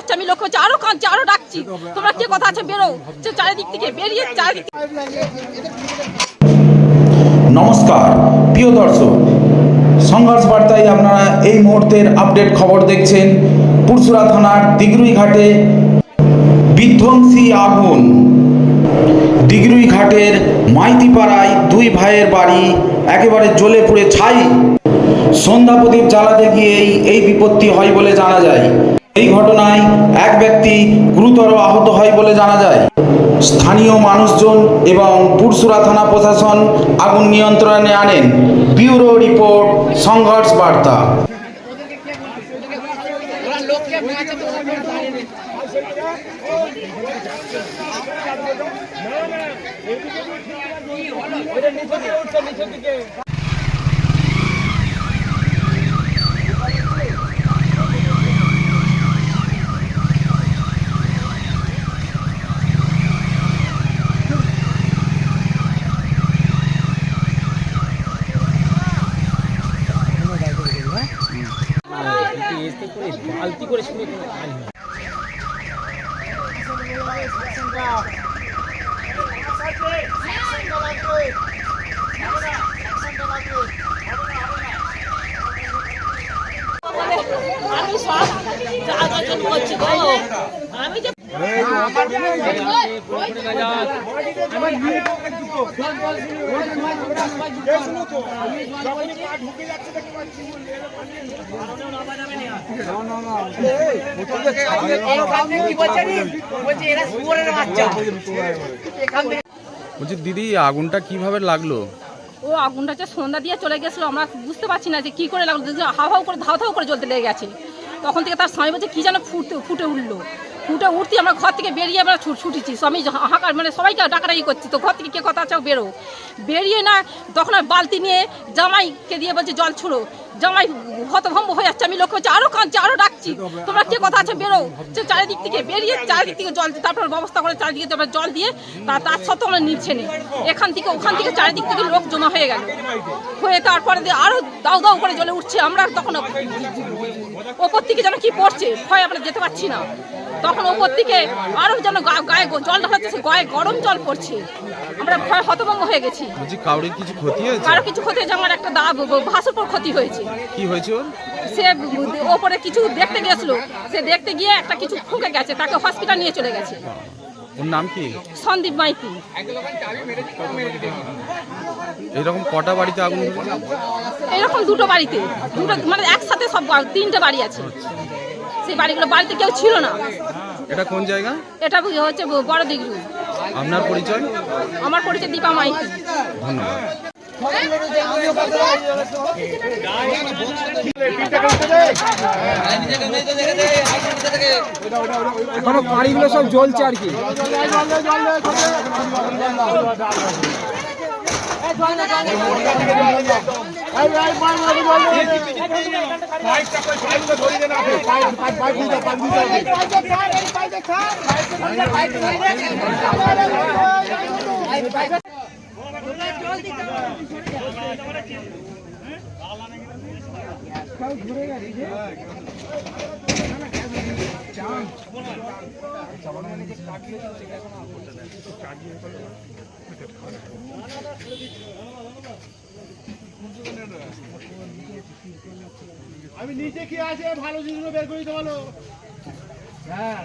যাচ্ছে, আমি লক্ষ্য করছি, আরো কাঁদছি, আরো ডাকছি, তোমরা কে কথা আছে বেরো, চারিদিক থেকে বেরিয়ে চারিদিক। নমস্কার প্রিয় দর্শক, সংঘর্ষ বার্তায় আপনারা এই মুহূর্তের আপডেট খবর দেখছেন। পুরসুরা থানার দিগরুই ঘাটে বিধ্বংসী আগুন। দিগরুই ঘাটের মাইতিপাড়ায় দুই ভাইয়ের বাড়ি একেবারে জ্বলে পুড়ে ছাই। সন্ধ্যা প্রদীপ জ্বালাতে গিয়েই এই বিপত্তি হয় বলে জানা যায়। এই ঘটনায় এক ব্যক্তি গুরুতর আহত হয় বলে জানা যায়। স্থানীয় মানুষজন এবং পুরসুরা থানা প্রশাসন আগুন নিয়ন্ত্রণে আনেন। ব্যুরো রিপোর্ট, সংঘর্ষ বার্তা। বালতি করে শুনে আমি সব জায়গা করছি গো, আমি যে বলছি দিদি, আগুনটা কিভাবে লাগলো? ও আগুনটা যে সন্ধ্যা দিয়ে চলে গেছিলো, আমরা বুঝতে পারছি না যে কি করে লাগলো, যে হাও হাও করে ধাও ধাও করে জ্বলতে লেগে গেছে। তখন থেকে তার স্বামী বলছে কি যেন ফুটে উঠলো, ফুটে উঠতে আমরা ঘর থেকে বেরিয়ে আমরা ছুটেছি, আমি হাঁকার মানে সবাইকে ডাকাডাকি করছি, তো ঘর থেকে কে কথা আছে বেরো, বেরিয়ে না তখন বালতি নিয়ে জামাইকে দিয়ে বলছে জল ছুড়ো, জামাই হতভম্ব হয়ে যাচ্ছে, আমি লক্ষ্য করছি, আরো কাঁদছি, আরো ডাকছি, তোমরা কে কথা আছে বেরো, চারিদিক থেকে বেরিয়ে চারিদিক থেকে জল, তারপর ব্যবস্থা করে চারিদিকে তারপর জল দিয়ে তার সত্ত্বেও আমরা নিচ্ছে না, এখান থেকে ওখান থেকে চারিদিক থেকে লোক জমা হয়ে গেল, হয়ে তারপরে আরো দাউ দাউ করে জ্বলে উঠছে। আমরা তখন ওপর থেকে যেন কি পড়ছে, ভয় আমরা যেতে পারছি না, তখন ওপর থেকে আরো যেন গায়ে জল ঢালাচ্ছে, গায়ে গরম জল পড়ছে, আমরা ভয় হতভম্ব হয়ে গেছি। কারোর কিছু ক্ষতি হয়েছে? কারো কিছু ক্ষতি হয়েছে, আমার একটা ভাসুরপুর ক্ষতি হয়েছে। কি হয়েছে ওর? সে ওপরে কিছু দেখতে গেছিল, সে দেখতে গিয়ে একটা কিছু ফুঁকে গেছে, তাকে হসপিটাল নিয়ে চলে গেছে। ওর নাম কি? সন্দীপ মাইতি। এরকম কটা বাড়িতে আগুন? এরকম দুটো বাড়িতে, দুটো মানে একসাথে সব তিনটে বাড়ি আছে, সেই বাড়িগুলো বাড়িতে কেউ ছিল না। এটা কোন জায়গা? এটা হচ্ছে বড় দিগরু। আপনার পরিচয়? আমার পরিচয় দীপা মাইতি। ধন্যবাদ। এখনো বাড়িগুলো সব জ্বলছে আর কি। আমি নিচে কি আছে ভালো জিনিস বের করে দিতে বলো। হ্যাঁ